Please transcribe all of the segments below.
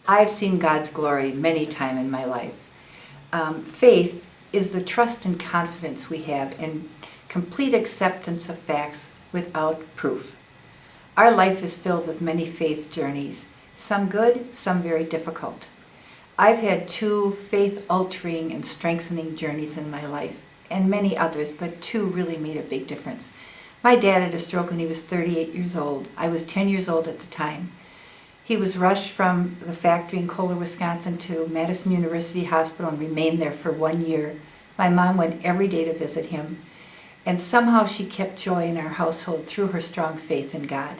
I've seen God's glory many times in my life. Faith is the trust and confidence we have in complete acceptance of facts without proof. Our life is filled with many faith journeys, some good, some very difficult. I've had 2 faith-altering and strengthening journeys in my life, and many others, but 2 really made a big difference. My dad had a stroke when he was 38 years old. I was 10 years old at the time. He was rushed from the factory in Kohler, Wisconsin to Madison University Hospital and remained there for 1 year. My mom went every day to visit him, and somehow she kept joy in our household through her strong faith in God.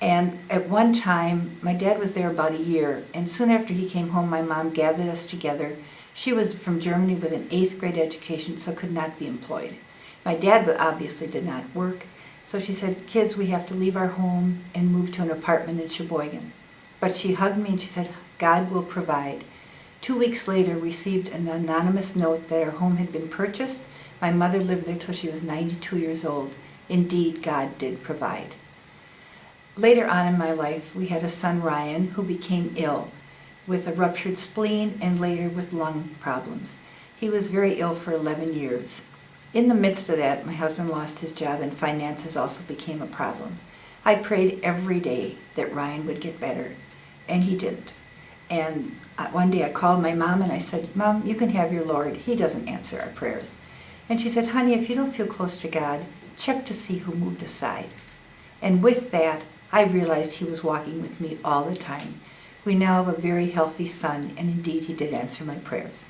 And at one time, my dad was there about a year, and soon after he came home, my mom gathered us together. She was from Germany with an 8th grade education, so could not be employed. My dad obviously did not work, so she said, "Kids, we have to leave our home and move to an apartment in Sheboygan." But she hugged me and she said, "God will provide." 2 weeks later, received an anonymous note that our home had been purchased. My mother lived there till she was 92 years old. Indeed, God did provide. Later on in my life, we had a son, Ryan, who became ill with a ruptured spleen and later with lung problems. He was very ill for 11 years. In the midst of that, my husband lost his job and finances also became a problem. I prayed every day that Ryan would get better, and he didn't. And one day I called my mom and I said, "Mom, you can have your Lord. He doesn't answer our prayers." And she said, "Honey, if you don't feel close to God, check to see who moved aside." And with that, I realized he was walking with me all the time. We now have a very healthy son, and indeed he did answer my prayers.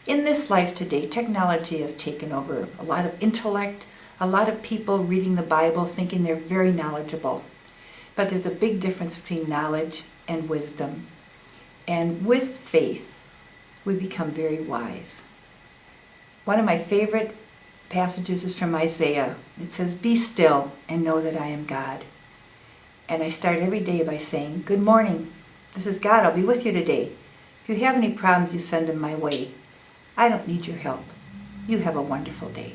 In this life today, technology has taken over a lot of intellect, a lot of people reading the Bible thinking they're very knowledgeable. But there's a big difference between knowledge and wisdom. And with faith, we become very wise. One of my favorite passages is from Isaiah. It says, "Be still and know that I am God." And I start every day by saying, "Good morning. This is God. I'll be with you today. If you have any problems, you send them my way. I don't need your help. You have a wonderful day."